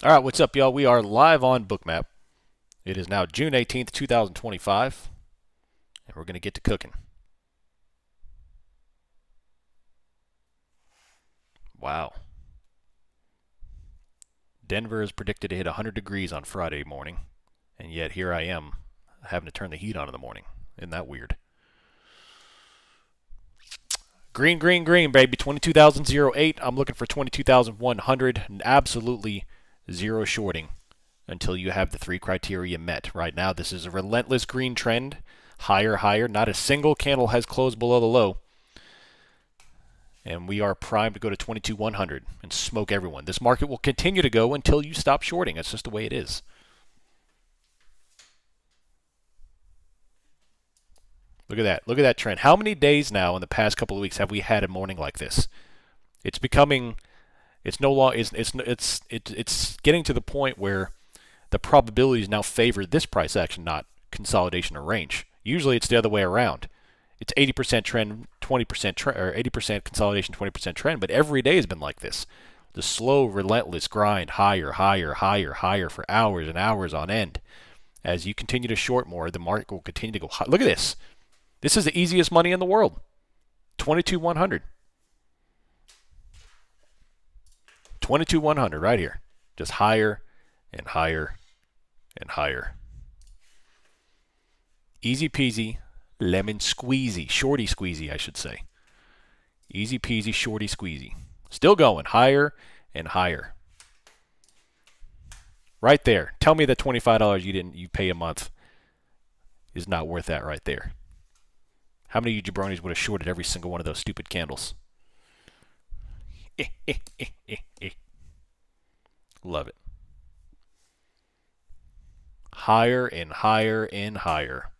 All right, what's up, y'all? We are live on Bookmap. It is now June 18th, 2025, and we're going to get to cooking. Wow. Denver is predicted to hit 100 degrees on Friday morning, and yet here I am having to turn the heat on in the morning. Isn't that weird? Green, green, green, baby. 22,008. I'm looking for 22,100. And absolutely zero shorting until you have the three criteria met. Right now, this is a relentless green trend. Higher, higher. Not a single candle has closed below the low. And we are primed to go to 22,100 and smoke everyone. This market will continue to go until you stop shorting. That's just the way it is. Look at that. Look at that trend. How many days now in the past couple of weeks have we had a morning like this? It's becoming. It's no longer. It's getting to the point where the probabilities now favor this price action, not consolidation or range. Usually, it's the other way around. It's 80% trend, 20% trend, or 80% consolidation, 20% trend. But every day has been like this. The slow, relentless grind, higher, higher, higher, higher for hours and hours on end. As you continue to short more, the market will continue to go high. Look at this. This is the easiest money in the world. 22,100. 22,100 right here. Just higher and higher and higher. Easy peasy, lemon squeezy. Shorty squeezy, I should say. Easy peasy, shorty squeezy. Still going higher and higher. Right there. Tell me that $25 you pay a month is not worth that right there. How many of you jabronis would have shorted every single one of those stupid candles? Love it. Higher and higher and higher.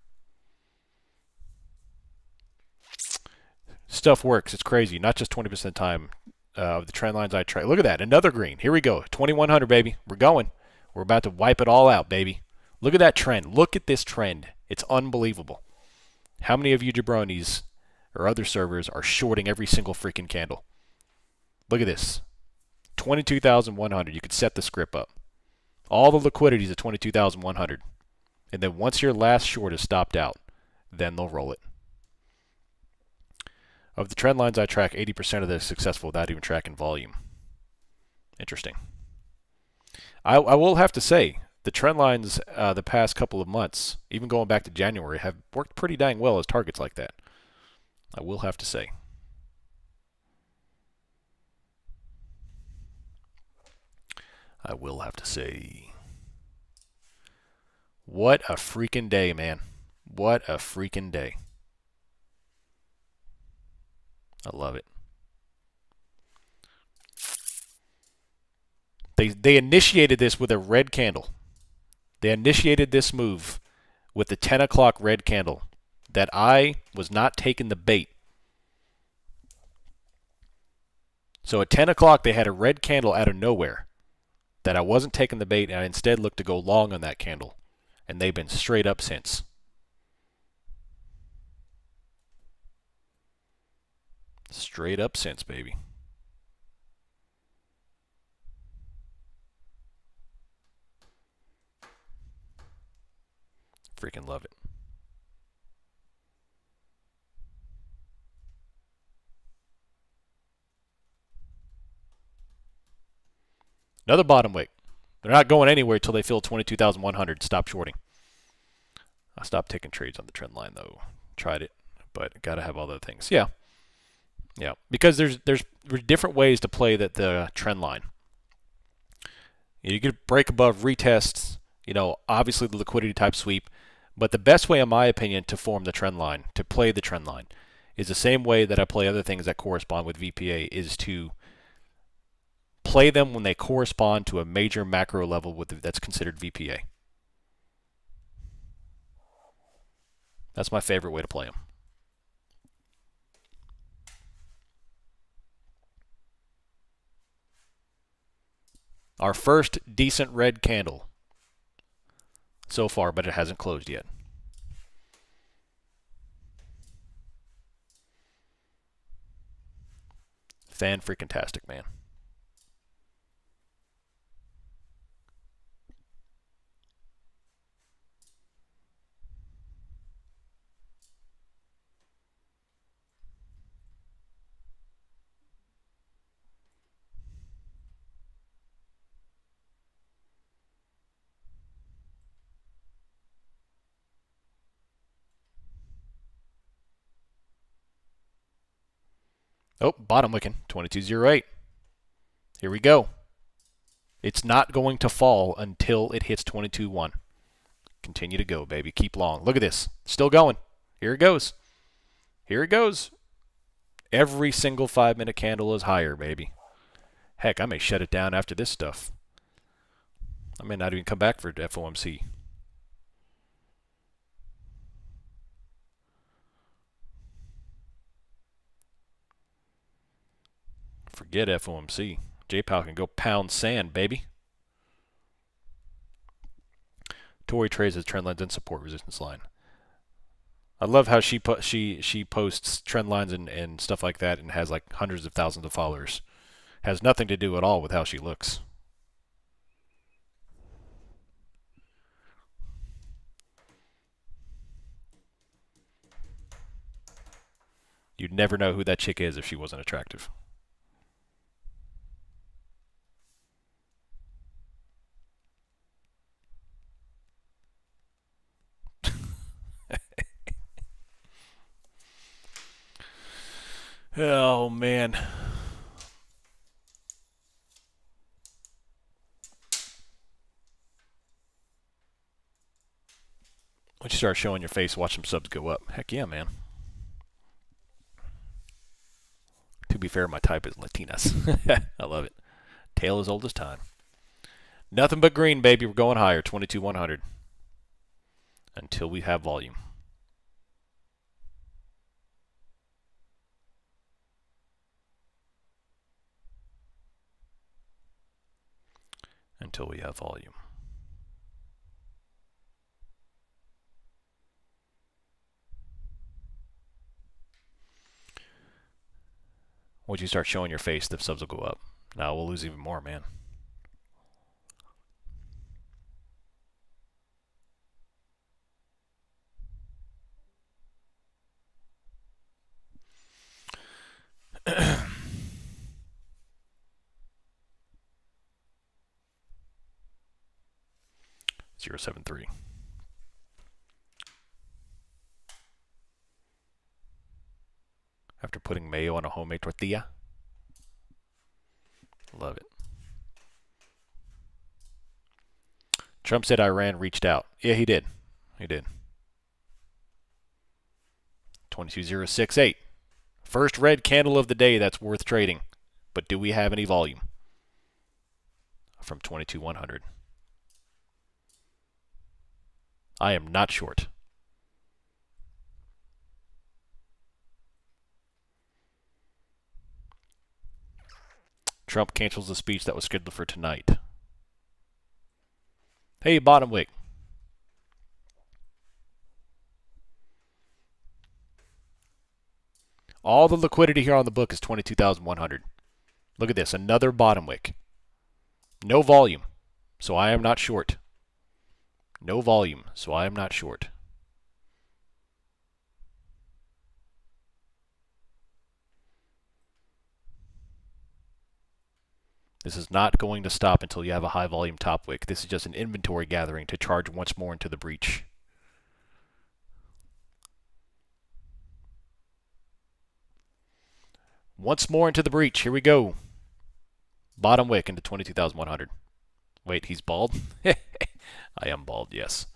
Stuff works. It's crazy. Not just 20% of the time. The trend lines I track. Look at that. Another green. Here we go. 2100, baby. We're going. We're about to wipe it all out, baby. Look at that trend. Look at this trend. It's unbelievable. How many of you jabronis or other servers are shorting every single freaking candle? Look at this. 22,100. You could set the script up. All the liquidity is at 22,100. And then once your last short is stopped out, then they'll roll it. Of the trend lines I track, 80% of them is successful without even tracking volume. Interesting. I will have to say, the trend lines the past couple of months, even going back to January, have worked pretty dang well as targets like that. I will have to say. I will have to say. What a freaking day, man. What a freaking day. I love it. They initiated this with a red candle. They initiated this move with the 10 o'clock red candle that I was not taking the bait. So at 10 o'clock, they had a red candle out of nowhere that I wasn't taking the bait, and I instead looked to go long on that candle. And they've been straight up since. Straight up since, baby. Freaking love it. Another bottom wick. They're not going anywhere until they fill 22,100. Stop shorting. I stopped taking trades on the trend line, though. Tried it, but got to have all the things. Yeah. Yeah. Because there's different ways to play the trend line. You could break above retests, obviously the liquidity type sweep. But the best way, in my opinion, to form the trend line, to play the trend line, is the same way that I play other things that correspond with VPA, is to play them when they correspond to a major macro level that's considered VPA. That's my favorite way to play them. Our first decent red candle so far, but it hasn't closed yet. Fan-freaking-tastic, man. Oh, bottom wicking, 22.08. Here we go. It's not going to fall until it hits 22.1. Continue to go, baby. Keep long. Look at this. Still going. Here it goes. Here it goes. Every single 5-minute candle is higher, baby. Heck, I may shut it down after this stuff. I may not even come back for FOMC. Forget FOMC. J-Powell can go pound sand, baby. Tory trades as trend lines and support resistance line. I love how she posts trend lines and stuff like that and has like hundreds of thousands of followers. Has nothing to do at all with how she looks. You'd never know who that chick is if she wasn't attractive. Oh, man. Once you start showing your face, watch some subs go up. Heck yeah, man. To be fair, my type is Latinas. I love it. Tale as old as time. Nothing but green, baby. We're going higher. 22.100. Until we have volume. Until we have volume. Once you start showing your face, the subs will go up. Now we'll lose even more, man. Zero 0.73. After putting mayo on a homemade tortilla. Love it. Trump said Iran reached out. Yeah, he did. He did. 22.068. First red candle of the day that's worth trading. But do we have any volume? From 22.100. I am not short. Trump cancels the speech that was scheduled for tonight. Hey, bottom wick. All the liquidity here on the book is 22,100. Look at this, another bottom wick. No volume, so I am not short. No volume, so I am not short. This is not going to stop until you have a high volume top wick. This is just an inventory gathering to charge once more into the breach. Once more into the breach. Here we go. Bottom wick into 22,100. Wait, he's bald? I am bald, yes.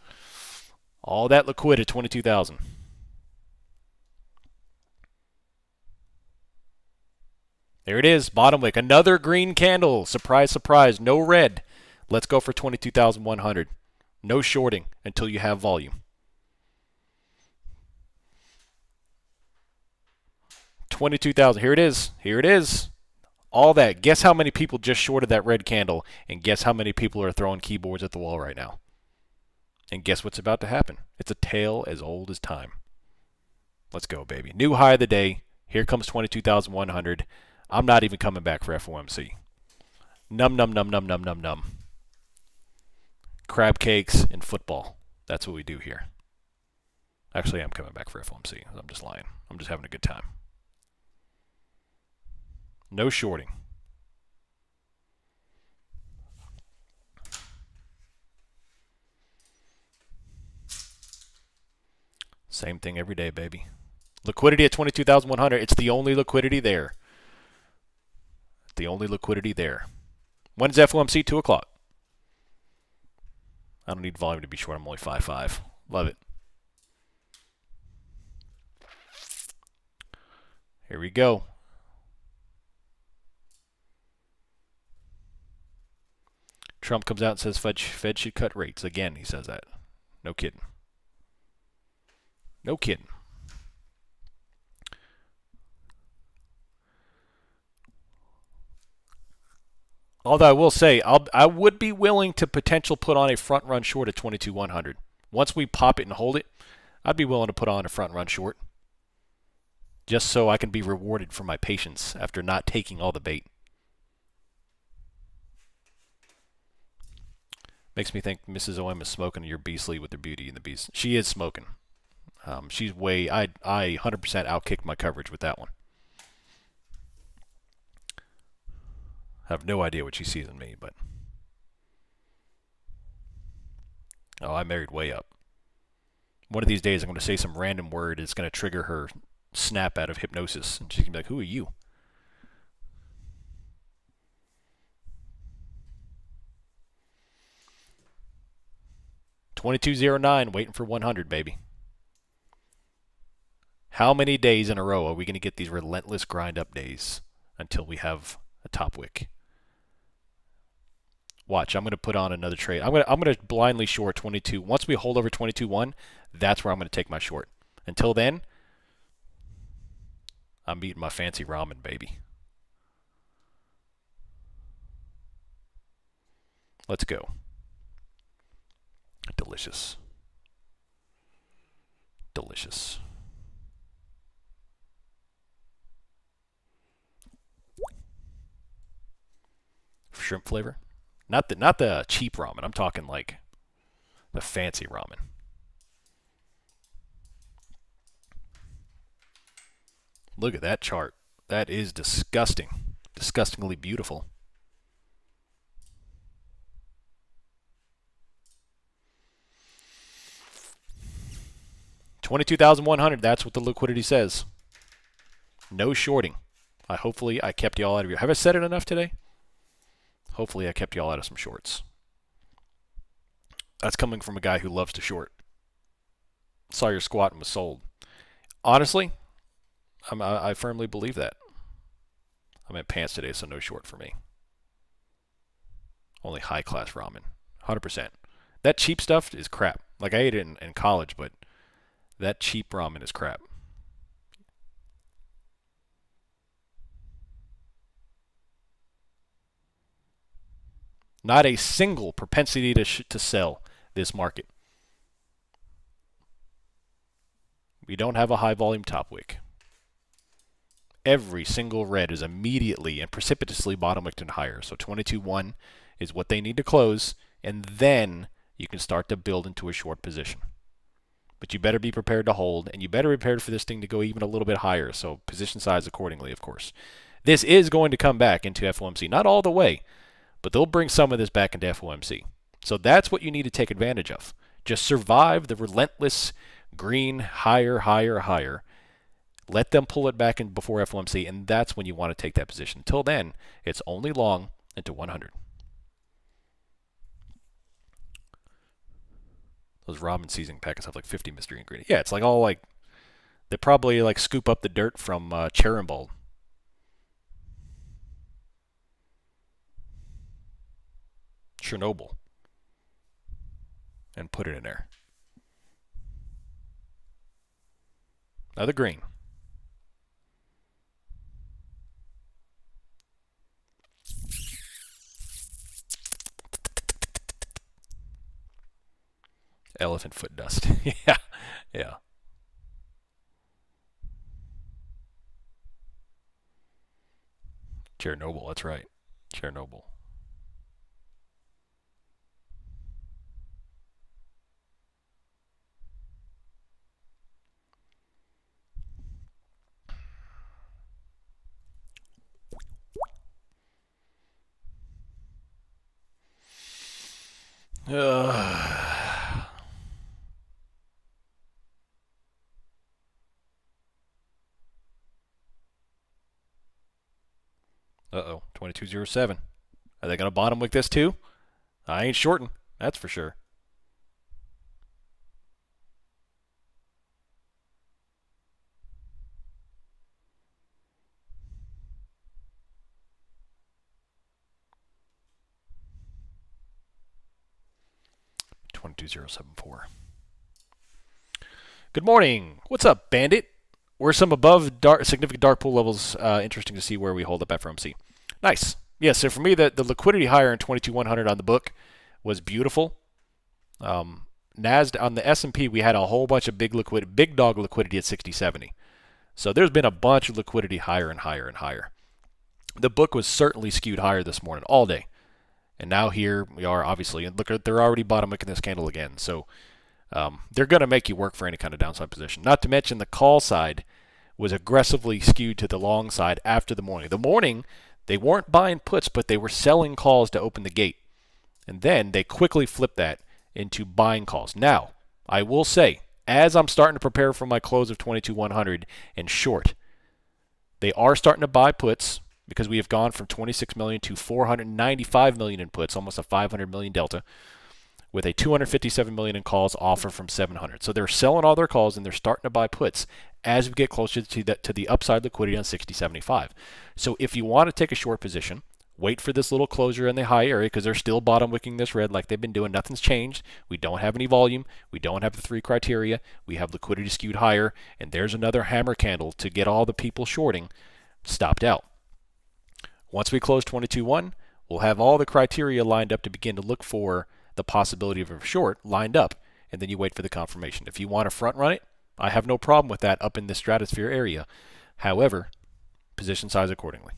All that liquid at 22,000. There it is, bottom wick. Another green candle. Surprise, surprise. No red. Let's go for 22,100. No shorting until you have volume. 22,000. Here it is. Here it is. All that. Guess how many people just shorted that red candle, and guess how many people are throwing keyboards at the wall right now. And guess what's about to happen? It's a tale as old as time. Let's go, baby. New high of the day. Here comes 22,100. I'm not even coming back for FOMC. Num, num, num, num, num, num, num. Crab cakes and football. That's what we do here. Actually, I'm coming back for FOMC. I'm just lying. I'm just having a good time. No shorting. Same thing every day, baby. Liquidity at 22,100. It's the only liquidity there. The only liquidity there. When's FOMC? 2 o'clock. I don't need volume to be short. I'm only 5.5. Love it. Here we go. Trump comes out and says Fed should cut rates. Again, he says that. No kidding. No kidding. Although I will say, I would be willing to potential put on a front run short at 22,100. Once we pop it and hold it, I'd be willing to put on a front run short. Just so I can be rewarded for my patience after not taking all the bait. Makes me think Mrs. OM is smoking your beastly with the Beauty and the Beast. She is smoking. She's way, I 100% outkicked my coverage with that one. I have no idea what she sees in me, but... Oh, I married way up. One of these days I'm going to say some random word that's going to trigger her snap out of hypnosis. And she's going to be like, who are you? $22.09, waiting for 100, baby. How many days in a row are we going to get these relentless grind up days until we have a top wick? Watch, I'm going to put on another trade. I'm going to blindly short 22. Once we hold over 22.1, that's where I'm going to take my short. Until then, I'm eating my fancy ramen, baby. Let's go. Delicious. Delicious. Shrimp flavor. Not the cheap ramen. I'm talking like the fancy ramen. Look at that chart. That is disgusting. Disgustingly beautiful. $22,100. That's what the liquidity says. No shorting. Hopefully I kept y'all out of your... Have I said it enough today? Hopefully I kept y'all out of some shorts. That's coming from a guy who loves to short. Saw your squat and was sold. Honestly, I firmly believe that. I'm in pants today, so no short for me. Only high-class ramen. 100%. That cheap stuff is crap. Like, I ate it in college, but that cheap ramen is crap. Not a single propensity to sell this market. We don't have a high volume top wick. Every single red is immediately and precipitously bottom wicked and higher. So 22.1 is what they need to close, and then you can start to build into a short position. But you better be prepared to hold, and you better be prepared for this thing to go even a little bit higher. So position size accordingly, of course. This is going to come back into FOMC. Not all the way, but they'll bring some of this back into FOMC. So that's what you need to take advantage of. Just survive the relentless green higher, higher, higher. Let them pull it back in before FOMC, and that's when you want to take that position. Until then, it's only long into 100. Those ramen seasoning packets have like 50 mystery ingredients. Yeah, it's like all like, they probably like scoop up the dirt from Chernobyl. Chernobyl. And put it in there. Another green. Elephant foot dust. Yeah. Yeah. Chernobyl, that's right. Chernobyl. Uh-oh, 2207. Are they going to bottom wick this too? I ain't shorting, that's for sure. $22,074. Good morning. What's up, Bandit? We're some above significant dark pool levels. Interesting to see where we hold up FOMC. Nice. Yeah, so for me, the liquidity higher in 22,100 on the book was beautiful. NASDAQ on the S&P, we had a whole bunch of big dog liquidity at 60.70. So there's been a bunch of liquidity higher and higher and higher. The book was certainly skewed higher this morning, all day. And now here we are, obviously. And look, they're already bottom wicking this candle again. So they're going to make you work for any kind of downside position. Not to mention the call side was aggressively skewed to the long side after the morning. The morning, they weren't buying puts, but they were selling calls to open the gate. And then they quickly flipped that into buying calls. Now, I will say, as I'm starting to prepare for my close of 22,100 and short, they are starting to buy puts because we have gone from 26 million to 495 million in puts, almost a 500 million delta, with a 257 million in calls offer from 700. So they're selling all their calls and they're starting to buy puts as we get closer to the upside liquidity on 60.75. So if you want to take a short position, wait for this little closure in the high area because they're still bottom wicking this red like they've been doing. Nothing's changed. We don't have any volume. We don't have the 3 criteria. We have liquidity skewed higher, and there's another hammer candle to get all the people shorting stopped out. Once we close 22.1, we'll have all the criteria lined up to begin to look for the possibility of a short lined up, and then you wait for the confirmation. If you want to front run it, I have no problem with that up in the stratosphere area. However, position size accordingly.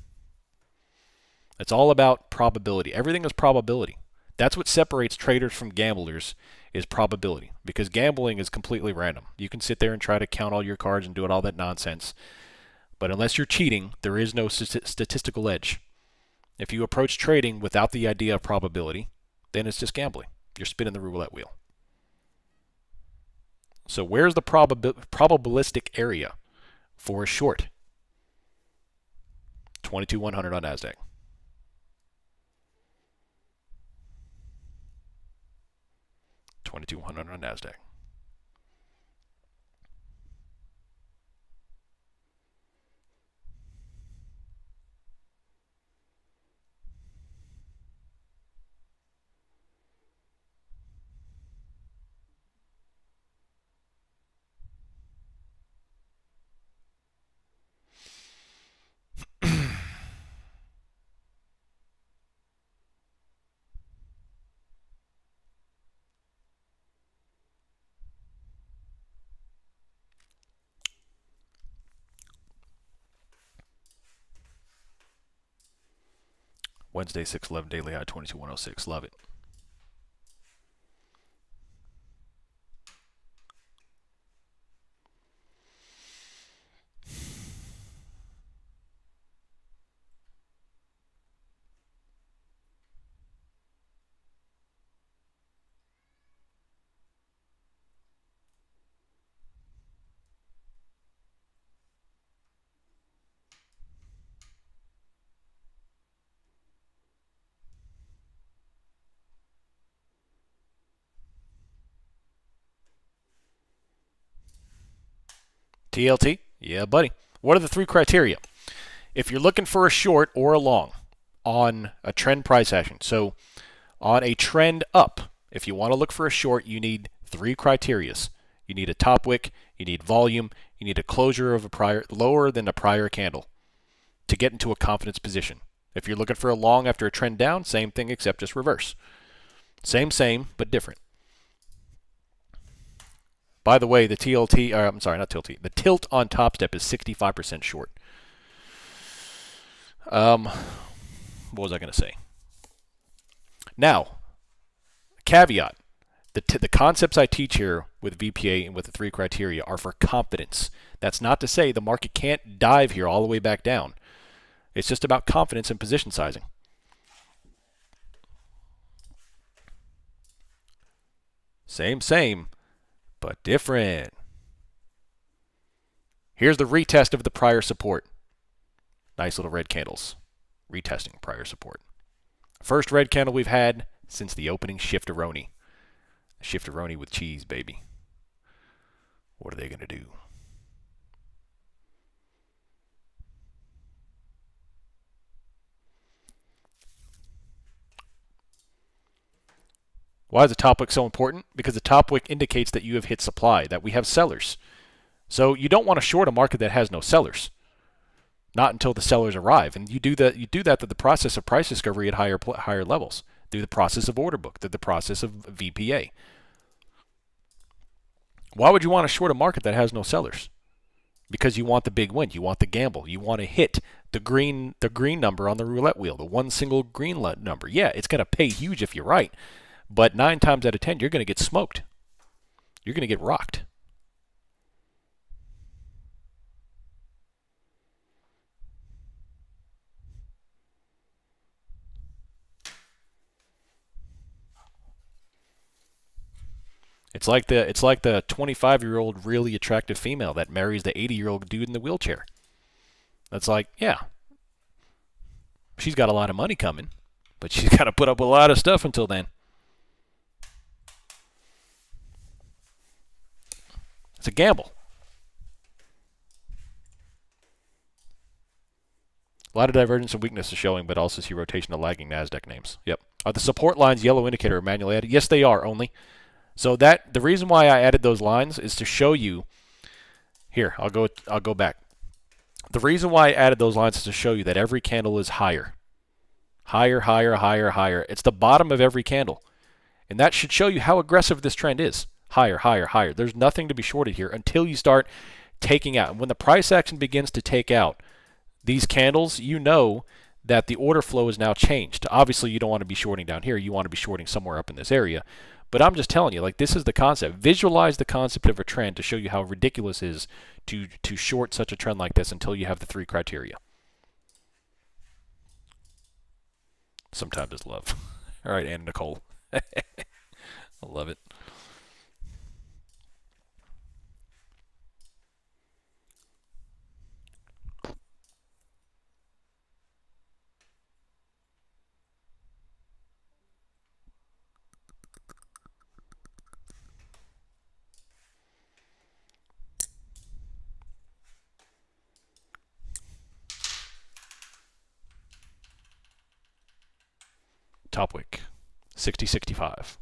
It's all about probability. Everything is probability. That's what separates traders from gamblers is probability, because gambling is completely random. You can sit there and try to count all your cards and do all that nonsense, but unless you're cheating, there is no statistical edge. If you approach trading without the idea of probability, then it's just gambling. You're spinning the roulette wheel. So where's the probabilistic area for a short? 22,100 on NASDAQ. 22,100 on NASDAQ. Wednesday, 6/11 daily high, 22,106. Love it. TLT? Yeah, buddy. What are the 3 criteria? If you're looking for a short or a long on a trend price action, so on a trend up, if you want to look for a short, you need 3 criteria. You need a top wick, you need volume, you need a closure of a prior lower than a prior candle to get into a confidence position. If you're looking for a long after a trend down, same thing except just reverse. Same, but different. By the way, the TLT, I'm sorry, not TLT, the tilt on top step is 65% short. What was I going to say? Now, caveat, the concepts I teach here with VPA and with the 3 criteria are for confidence. That's not to say the market can't dive here all the way back down. It's just about confidence and position sizing. Same, but different. Here's the retest of the prior support. Nice little red candles. retesting prior support. First red candle we've had since the opening shifteroni. Shifteroni with cheese, baby. What are they going to do? Why is the top wick so important? Because the top wick indicates that you have hit supply, that we have sellers. So you don't want to short a market that has no sellers. Not until the sellers arrive. And you do that through the process of price discovery at higher levels, through the process of order book, through the process of VPA. Why would you want to short a market that has no sellers? Because you want the big win. You want the gamble. You want to hit the green number on the roulette wheel, the one single green number. Yeah, it's going to pay huge if you're right. But 9 times out of 10, you're going to get smoked. You're going to get rocked. It's like the 25-year-old really attractive female that marries the 80-year-old dude in the wheelchair. That's like, yeah, she's got a lot of money coming, but she's got to put up a lot of stuff until then. It's a gamble. A lot of divergence and weakness is showing, but also see rotation of lagging NASDAQ names. Yep. Are the support lines yellow indicator manually added? Yes, they are only. So that the reason why I added those lines is to show you. Here, I'll go back. The reason why I added those lines is to show you that every candle is higher. Higher, higher, higher, higher. It's the bottom of every candle. And that should show you how aggressive this trend is. Higher, higher, higher. There's nothing to be shorted here until you start taking out. And when the price action begins to take out these candles, you know that the order flow is now changed. Obviously, you don't want to be shorting down here. You want to be shorting somewhere up in this area. But I'm just telling you, like, this is the concept. Visualize the concept of a trend to show you how ridiculous it is to short such a trend like this until you have the 3 criteria. Sometimes it's love. All right, Anna Nicole. I love it. Top wick, 60.65.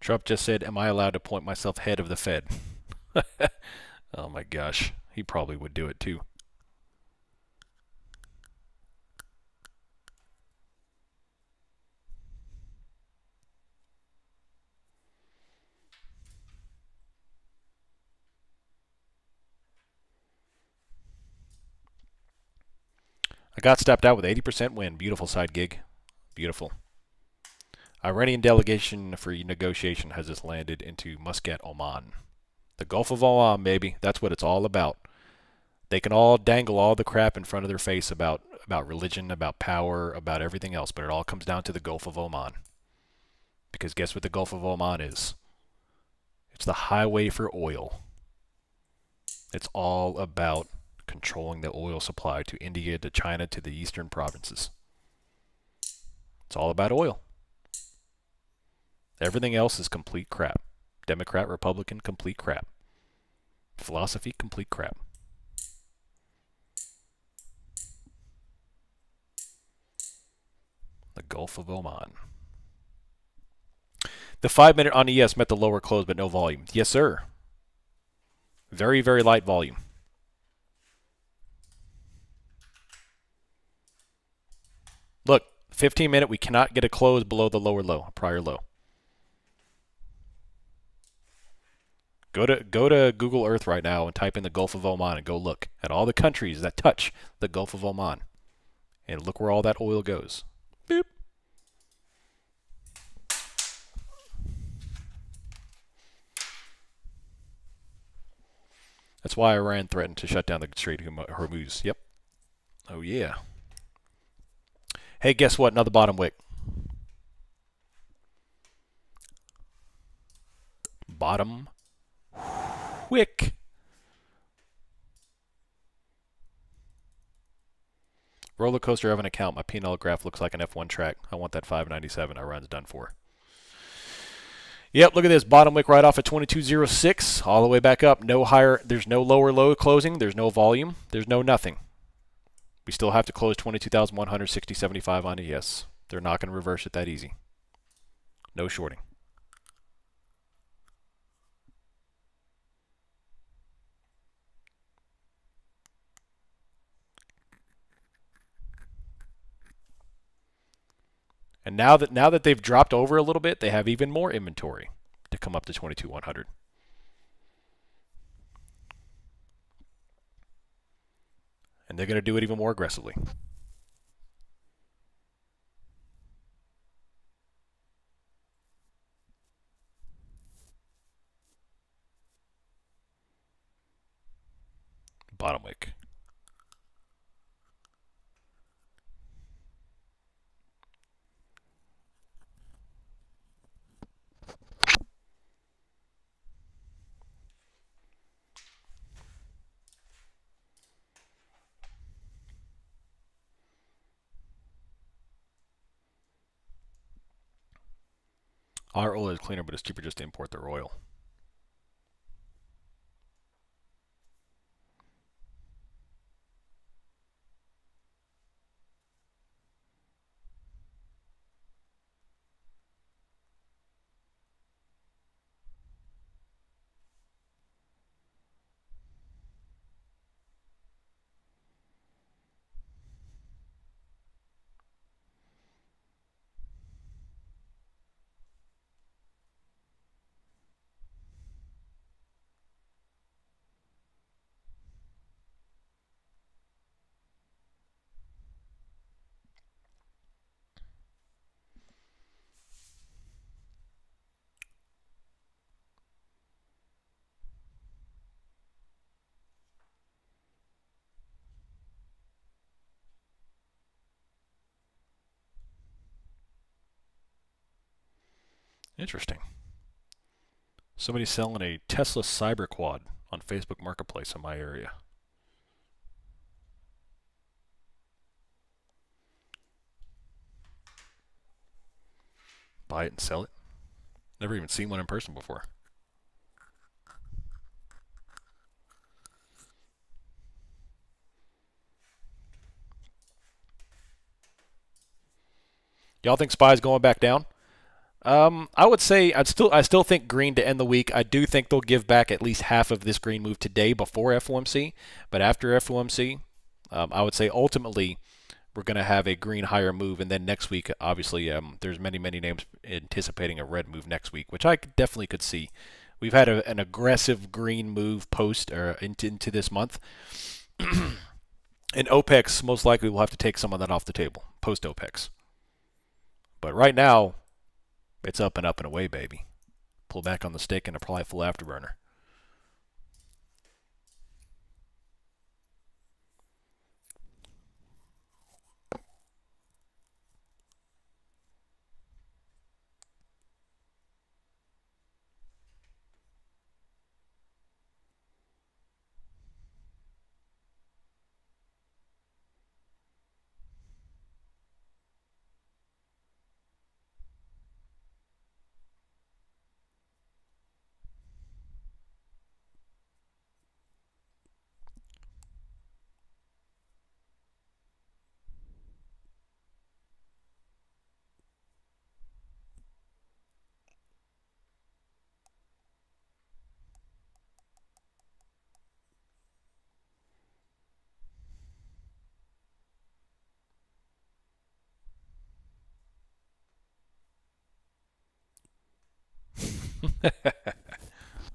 Trump just said, am I allowed to point myself head of the Fed? Oh my gosh. He probably would do it too. I got stepped out with 80% win. Beautiful side gig. Beautiful. Iranian delegation for negotiation has just landed into Muscat, Oman. The Gulf of Oman, baby. That's what it's all about. They can all dangle all the crap in front of their face about religion, about power, about everything else, but it all comes down to the Gulf of Oman. Because guess what the Gulf of Oman is? It's the highway for oil. It's all about controlling the oil supply to India, to China, to the eastern provinces. It's all about oil. Everything else is complete crap. Democrat, Republican, complete crap. Philosophy, complete crap. The Gulf of Oman. The 5-minute on ES met the lower close, but no volume. Yes, sir. Very, very light volume. Look, 15-minute, we cannot get a close below the lower low, prior low. Go to Google Earth right now and type in the Gulf of Oman and go look at all the countries that touch the Gulf of Oman. And look where all that oil goes. Boop. That's why Iran threatened to shut down the Strait of Hormuz. Yep. Oh, yeah. Hey, guess what? Another bottom wick. Bottom wick. Roller coaster of an account. My P&L graph looks like an F1 track. I want that 597. Iran's done for. Yep, look at this. Bottom wick right off at 22.06. All the way back up. No higher. There's no lower low closing. There's no volume. There's no nothing. We still have to close 22,160.75 on it. Yes. They're not going to reverse it that easy. No shorting. And now that they've dropped over a little bit, they have even more inventory to come up to 22,100. And they're going to do it even more aggressively. Bottom wick. Our oil is cleaner, but it's cheaper just to import their oil. Interesting. Somebody's selling a Tesla Cyber Quad on Facebook Marketplace in my area. Buy it and sell it. Never even seen one in person before. Y'all think SPY's going back down? I would say I still think green to end the week. I do think they'll give back at least half of this green move today before FOMC, but after FOMC, I would say ultimately we're going to have a green higher move, and then next week, obviously, there's many names anticipating a red move next week, which I definitely could see. We've had an aggressive green move post or into this month, and OPEX most likely will have to take some of that off the table post OPEX. But right now, it's up and away, baby. Pull back on the stick and a probably full afterburner.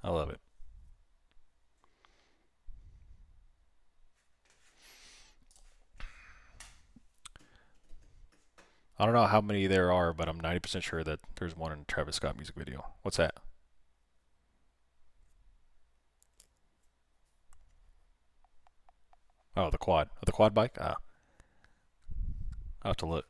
I love it. I don't know how many there are, but I'm 90% sure that there's one in a Travis Scott music video. What's that? Oh, the quad. Oh, the quad bike? Ah. I'll have to look.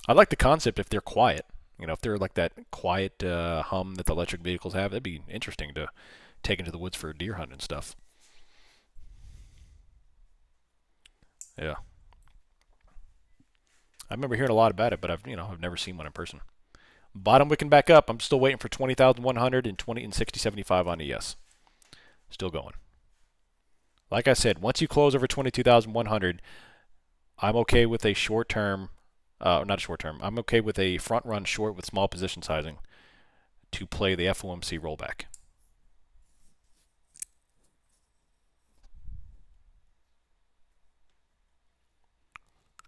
I like the concept if they're quiet. You know, if they're like that quiet hum that the electric vehicles have, that'd be interesting to take into the woods for deer hunting and stuff. Yeah. I remember hearing a lot about it, but I've never seen one in person. Bottom wicking back up. I'm still waiting for 20,100 and 20 and 60.75 on ES. Still going. Like I said, once you close over 22,100, I'm okay with a short term, not a short term. I'm okay with a front run short with small position sizing to play the FOMC rollback.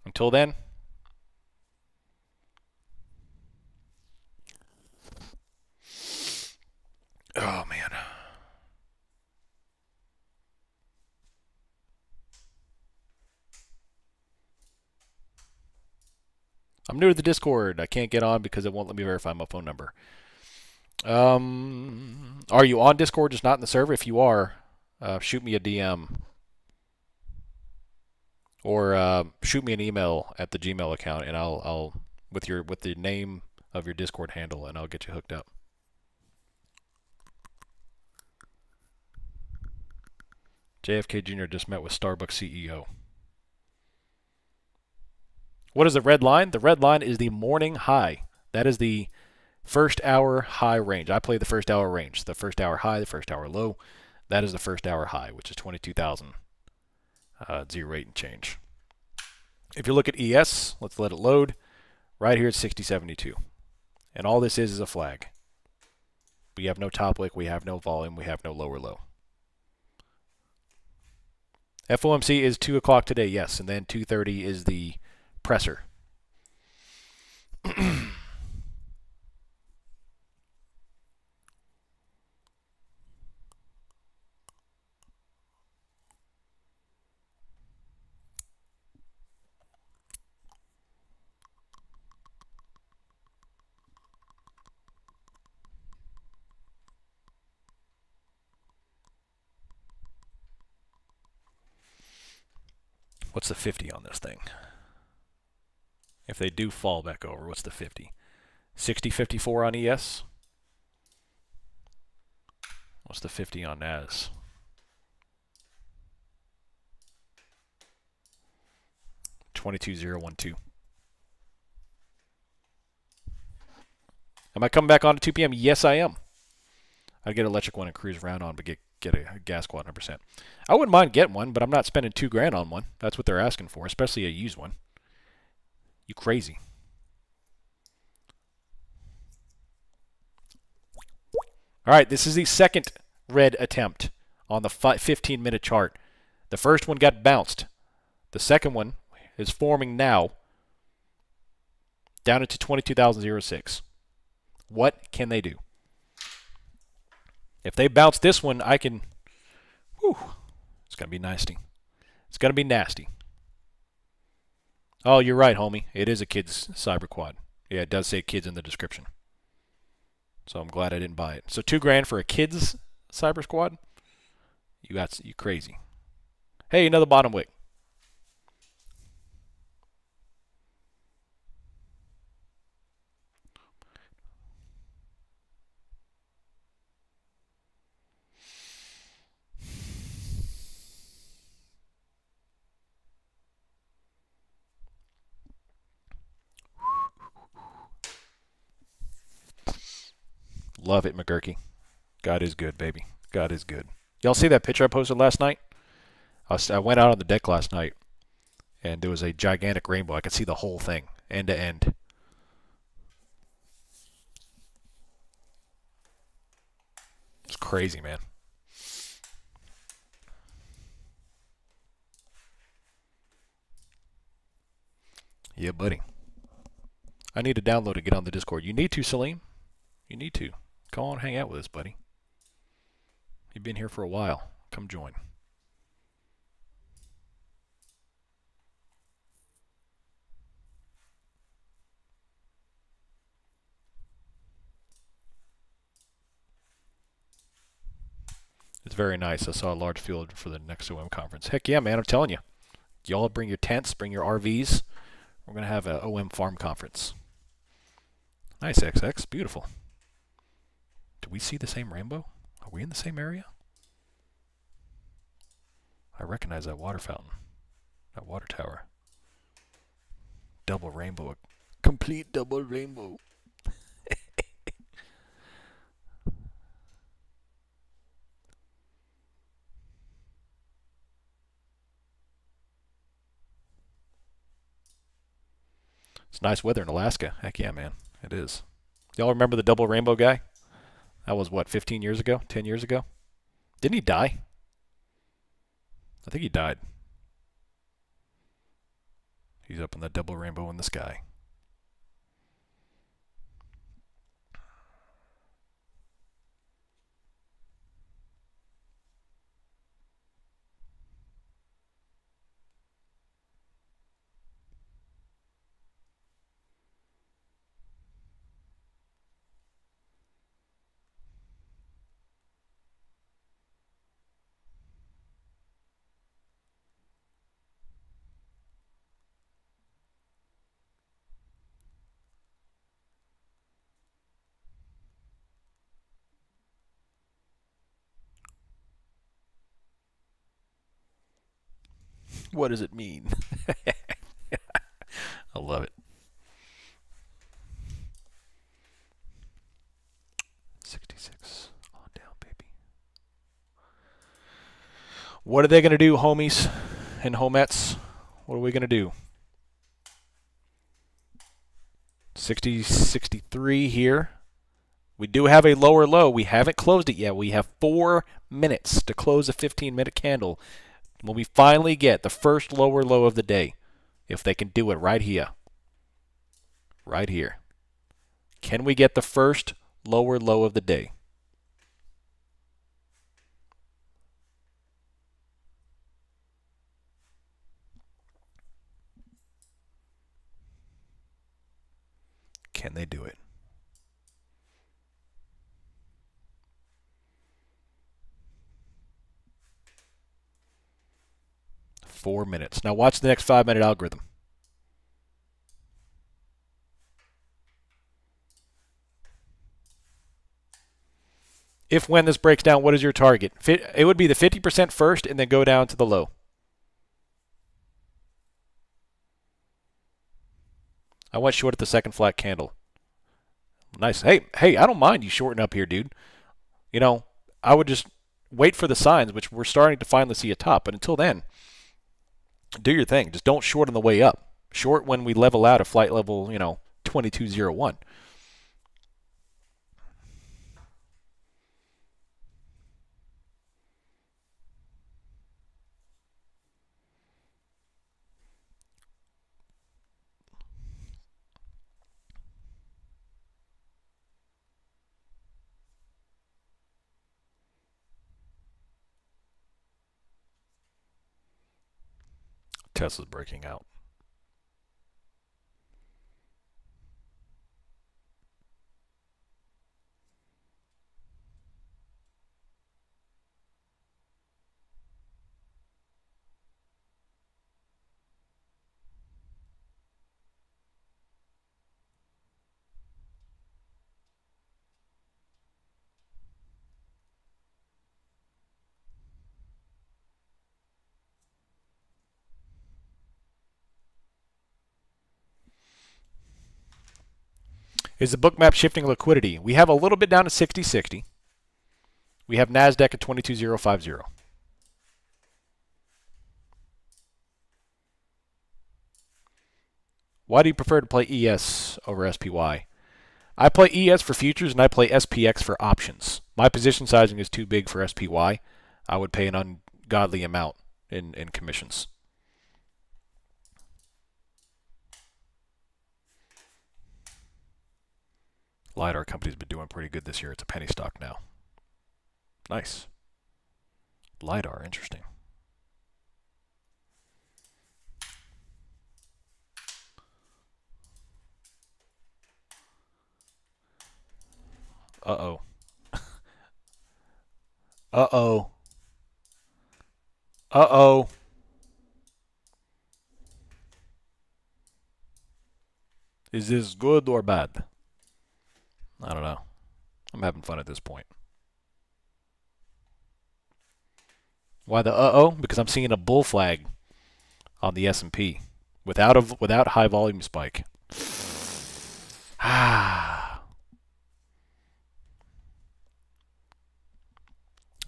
Until then, oh man. I'm new to the Discord. I can't get on because it won't let me verify my phone number. Are you on Discord, just not in the server? If you are, shoot me a DM or shoot me an email at the Gmail account, and I'll with the name of your Discord handle, and I'll get you hooked up. JFK Jr. just met with Starbucks CEO. What is the red line? The red line is the morning high. That is the first hour high range. I play the first hour range. The first hour high, the first hour low. That is the first hour high, which is 22,008 and change. If you look at ES, let's let it load. Right here at 60.72. And all this is a flag. We have no top wick, we have no volume, we have no lower low. FOMC is 2 o'clock today, yes, and then 2:30 is the presser. What's the 50 on this thing? If they do fall back over, what's the 50? 60.54 on ES? What's the 50 on NAS? 22.012. Am I coming back on at 2 p.m.? Yes, I am. I'd get an electric one and cruise around on, but get a gas quad 100%. I wouldn't mind getting one, but I'm not spending $2,000 on one. That's what they're asking for, especially a used one. You crazy. All right, this is the second red attempt on the 15-minute chart. The first one got bounced. The second one is forming now down into 22,006. What can they do? If they bounce this one, I can... Whew, it's going to be nasty. It's going to be nasty. Oh, you're right, homie. It is a kid's cyber quad. Yeah, it does say kids in the description. So I'm glad I didn't buy it. So $2,000 for a kid's cyber squad? You crazy. Hey, another bottom wick. Love it, McGurky. God is good, baby. God is good. Y'all see that picture I posted last night? I went out on the deck last night, and there was a gigantic rainbow. I could see the whole thing, end to end. It's crazy, man. Yeah, buddy. I need to download and get on the Discord. You need to, Salim. You need to. Come on, hang out with us, buddy. You've been here for a while. Come join. It's very nice. I saw a large field for the next OM conference. Heck yeah, man, I'm telling you. Y'all bring your tents, bring your RVs. We're going to have a OM farm conference. Nice, XX. Beautiful. Do we see the same rainbow? Are we in the same area? I recognize that water fountain. That water tower. Double rainbow. A complete double rainbow. It's nice weather in Alaska. Heck yeah, man. It is. Y'all remember the double rainbow guy? That was, what, 15 years ago? 10 years ago? Didn't he die? I think he died. He's up in that double rainbow in the sky. What does it mean? I love it. 66 on down, baby. What are they going to do, homies and homettes? What are we going to do? 60, 63 here. We do have a lower low. We haven't closed it yet. We have 4 minutes to close a 15-minute candle. When we finally get the first lower low of the day, if they can do it right here. Right here. Can we get the first lower low of the day? Can they do it? Four minutes. Now watch the next 5-minute algorithm. If when this breaks down, what is your target? It would be the 50% first and then go down to the low. I went short at the second flat candle. Nice. Hey, I don't mind you shorting up here, dude. You know, I would just wait for the signs, which we're starting to finally see a top. But until then, do your thing. Just don't short on the way up. Short when we level out at flight level, 2201. Tesla's breaking out. Is the bookmap shifting liquidity? We have a little bit down to 60-60. We have NASDAQ at 22050. Why do you prefer to play ES over SPY? I play ES for futures and I play SPX for options. My position sizing is too big for SPY. I would pay an ungodly amount in commissions. LiDAR company's been doing pretty good this year. It's a penny stock now. Nice. LiDAR, interesting. Uh-oh. Uh-oh. Uh-oh. Is this good or bad? I don't know. I'm having fun at this point. Why the uh-oh? Because I'm seeing a bull flag on the S&P without high volume spike.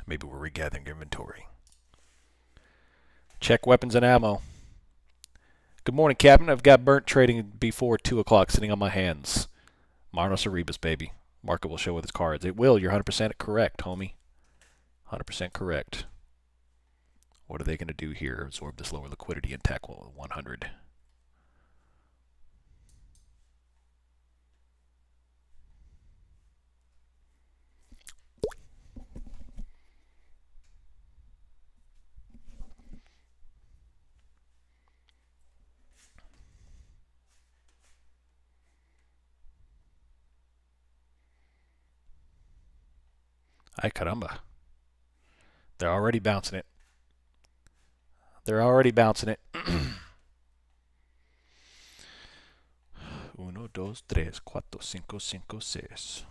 Maybe we're regathering inventory. Check weapons and ammo. Good morning, Captain. I've got burnt trading before 2 o'clock sitting on my hands. Marnos Arribas, baby. Market will show with its cards. It will. You're 100% correct, homie. 100% correct. What are they going to do here? Absorb this lower liquidity and tackle 100. Ay caramba. They're already bouncing it. They're already bouncing it. 1, 2, 3, 4, 5, 5, 6.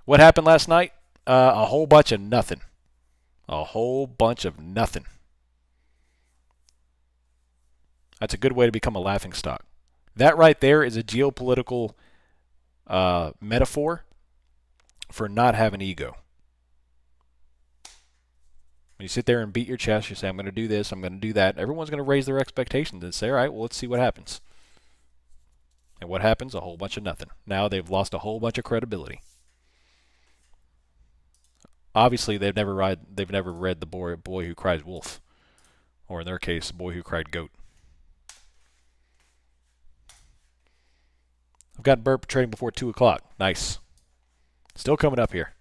What happened last night? A whole bunch of nothing. A whole bunch of nothing. That's a good way to become a laughingstock. That right there is a geopolitical metaphor for not having ego. When you sit there and beat your chest, you say, I'm going to do this, I'm going to do that, everyone's going to raise their expectations and say, all right, well, let's see what happens. And what happens? A whole bunch of nothing. Now they've lost a whole bunch of credibility. Obviously, they've never read the boy Who Cries Wolf. Or in their case, Boy Who Cried Goat. I've got burp trading before 2 o'clock. Nice. Still coming up here.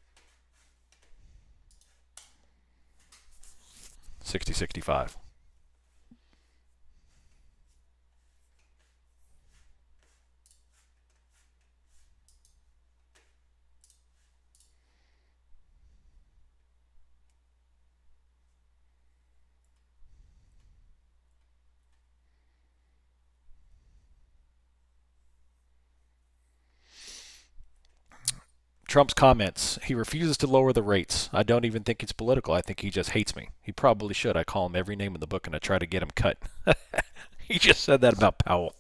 60-65. Trump's comments. He refuses to lower the rates. I don't even think it's political. I think he just hates me. He probably should. I call him every name in the book and I try to get him cut. He just said that about Powell.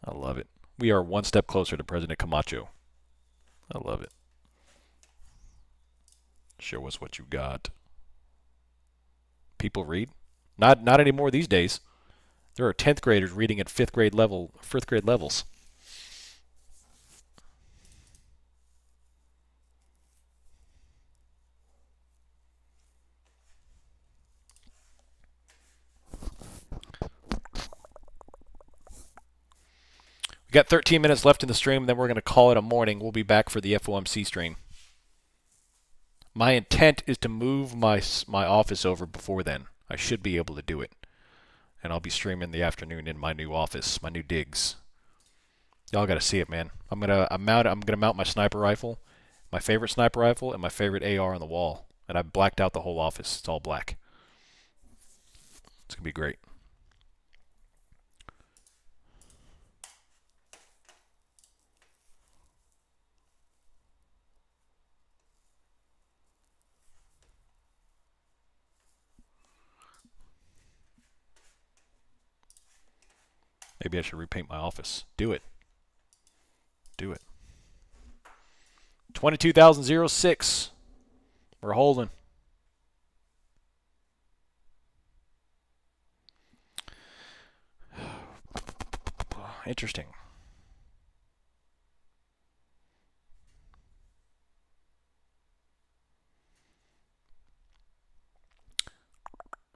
I love it. We are one step closer to President Camacho. I love it. Show us what you got. People read? Not anymore these days. There are 10th graders reading at 5th grade levels. We got 13 minutes left in the stream, and then we're going to call it a morning. We'll be back for the FOMC stream. My intent is to move my office over before then. I should be able to do it. And I'll be streaming in the afternoon in my new office, my new digs. Y'all got to see it, man. I'm gonna mount my sniper rifle, my favorite sniper rifle, and my favorite AR on the wall. And I've blacked out the whole office. It's all black. It's gonna be great. Maybe I should repaint my office. Do it. Do it. 22,006. We're holding. Interesting.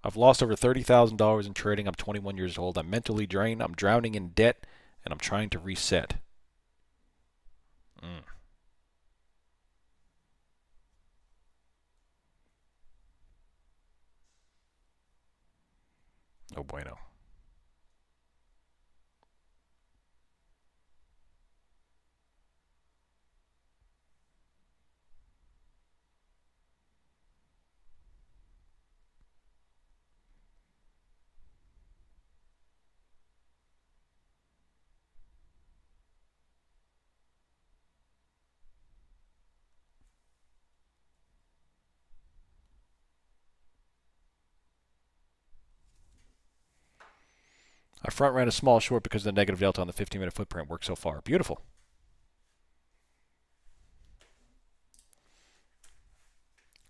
I've lost over $30,000 in trading. I'm 21 years old. I'm mentally drained. I'm drowning in debt, and I'm trying to reset. No bueno. I front ran a small short because of the negative delta on the 15-minute footprint. Worked so far. Beautiful.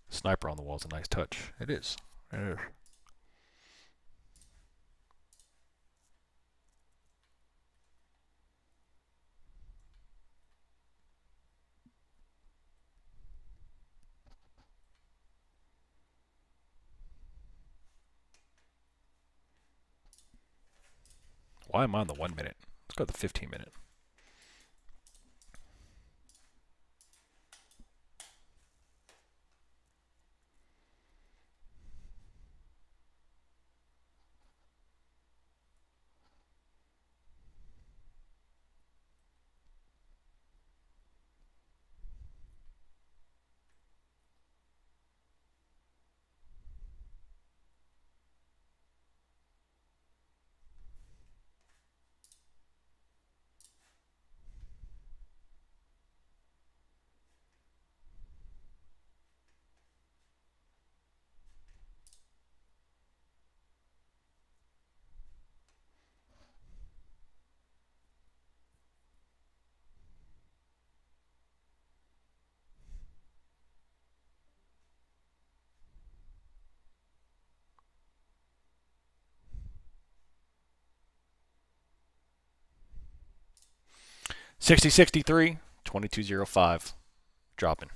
Sniper on the wall is a nice touch. It is. It is. Why am I on the 1 minute? Let's go to the 15 minute. $60.63, $22.05. Dropping.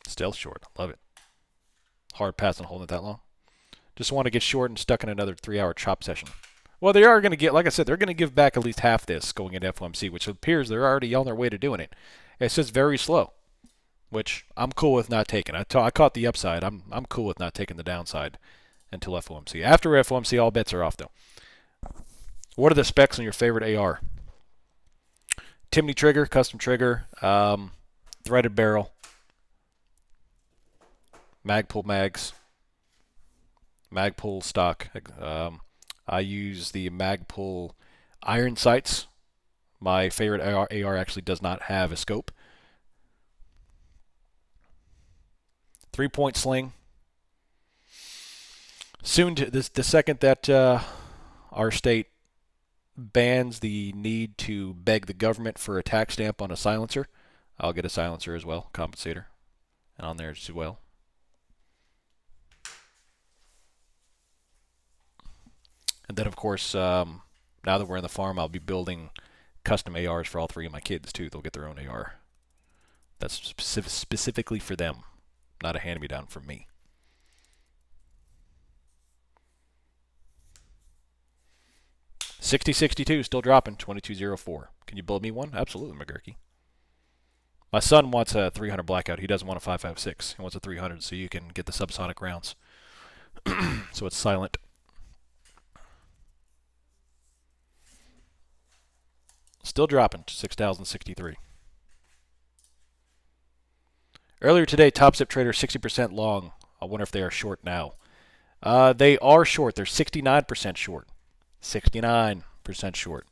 Still short. Love it. Hard pass on holding it that long. Just want to get short and stuck in another 3-hour chop session. Well, they are going to get, like I said, they're going to give back at least half this going into FOMC, which appears they're already on their way to doing it. It's just very slow, which I'm cool with not taking. I caught the upside. I'm cool with not taking the downside until FOMC. After FOMC, all bets are off, though. What are the specs on your favorite AR? Timney trigger, custom trigger, threaded barrel, Magpul mags, Magpul stock. I use the Magpul iron sights. My favorite AR actually does not have a scope. 3-point sling. Soon, the second that our state bans the need to beg the government for a tax stamp on a silencer, I'll get a silencer as well, compensator, and on there as well. And then, of course, now that we're in the farm, I'll be building custom ARs for all 3 of my kids, too. They'll get their own AR. That's specifically for them, not a hand-me-down from me. $60.62, still dropping, $22.04. Can you build me one? Absolutely, McGurky. My son wants a 300 blackout. He doesn't want a 5.56. He wants a 300 so you can get the subsonic rounds. So it's silent. Still dropping to 6,063. Earlier today, Top Zip Trader 60% long. I wonder if they are short now. They are short. They're 69% short. 69% short.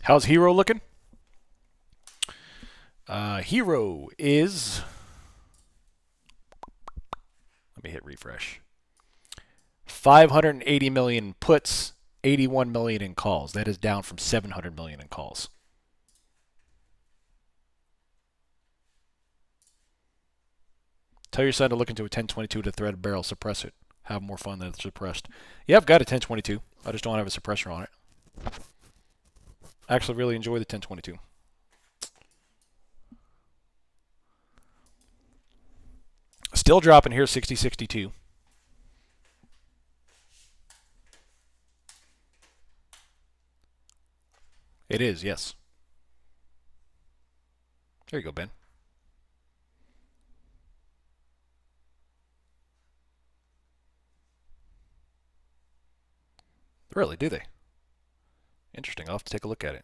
How's Hero looking? Hero is... Let me hit refresh. 580 million puts, 81 million in calls. That is down from 700 million in calls. Tell your son to look into a 1022 to thread a barrel, suppress it. Have more fun than it's suppressed. Yeah, I've got a 1022. I just don't have a suppressor on it. I actually really enjoy the 1022. Still dropping here, 60.62. It is, yes. There you go, Ben. Really, do they? Interesting. I'll have to take a look at it.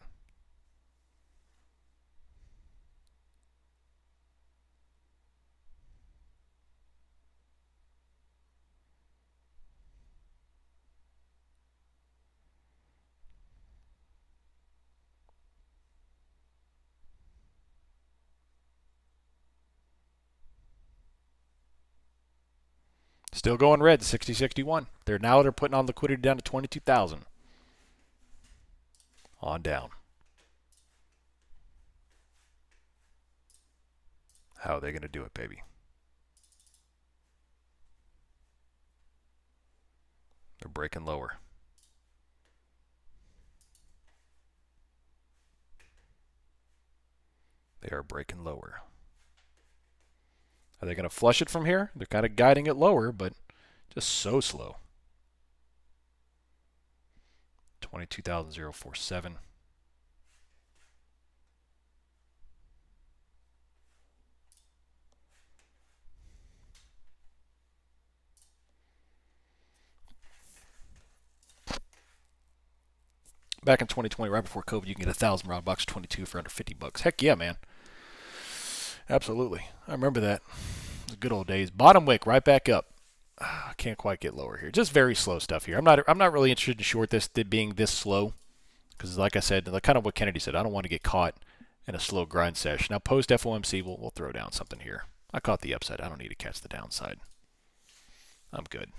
Still going red, 60.61. They're putting on liquidity down to 22,000. On down. How are they going to do it, baby? They're breaking lower. They are breaking lower. Are they going to flush it from here? They're kind of guiding it lower, but just so slow. 22,047. Back in 2020, right before COVID, you can get 1,000 round box 22 for under $50. Heck yeah, man. Absolutely. I remember that. It was good old days. Bottom wick, right back up. I can't quite get lower here. Just very slow stuff here. I'm not really interested to short this being this slow, because like I said, like kind of what Kennedy said, I don't want to get caught in a slow grind sesh. Now post FOMC, we'll throw down something here. I caught the upside. I don't need to catch the downside. I'm good.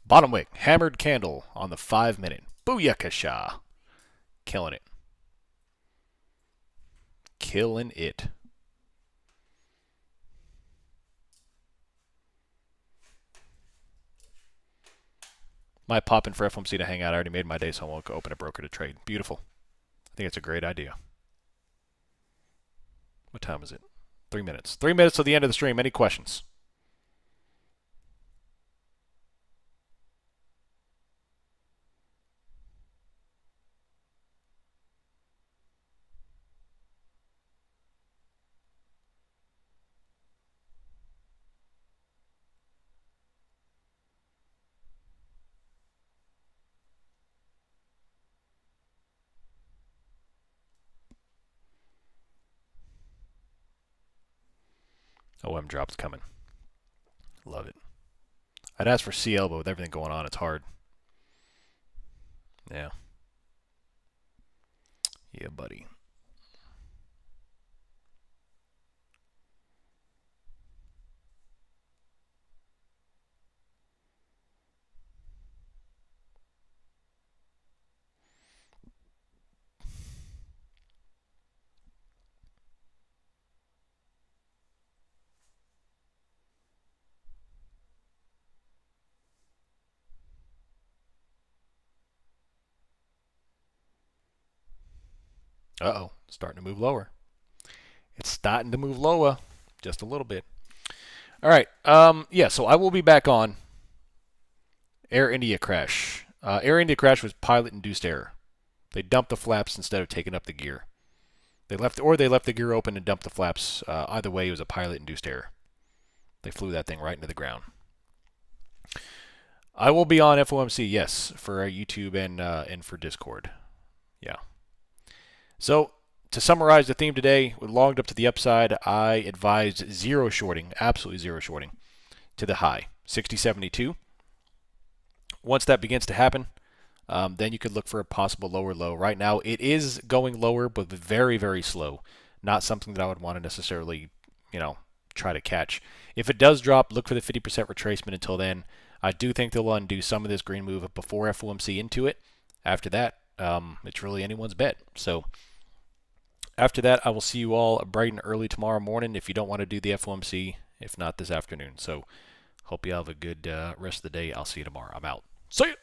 Bottom wick, hammered candle on the 5-minute. Booyakasha. Killing it. Killing it. Might pop in for FOMC to hang out. I already made my day, so I won't go open a broker to trade. Beautiful. I think it's a great idea. What time is it? 3 minutes. 3 minutes to the end of the stream. Any questions? OM drops coming. Love it. I'd ask for CL, but with everything going on, it's hard. Yeah. Yeah, buddy. Uh-oh. Starting to move lower. It's starting to move lower. Just a little bit. All right. Yeah, so I will be back on Air India crash. Air India crash was pilot-induced error. They dumped the flaps instead of taking up the gear. They left the gear open and dumped the flaps. Either way, it was a pilot-induced error. They flew that thing right into the ground. I will be on FOMC, yes, for YouTube and for Discord. Yeah. So to summarize the theme today, we longed up to the upside. I advised zero shorting, absolutely zero shorting, to the high, 60.72. Once that begins to happen, then you could look for a possible lower low. Right now, it is going lower, but very, very slow. Not something that I would want to necessarily, try to catch. If it does drop, look for the 50% retracement until then. I do think they'll undo some of this green move before FOMC into it. After that, it's really anyone's bet. So after that, I will see you all bright and early tomorrow morning if you don't want to do the FOMC, if not this afternoon. So hope you have a good rest of the day. I'll see you tomorrow. I'm out. See ya!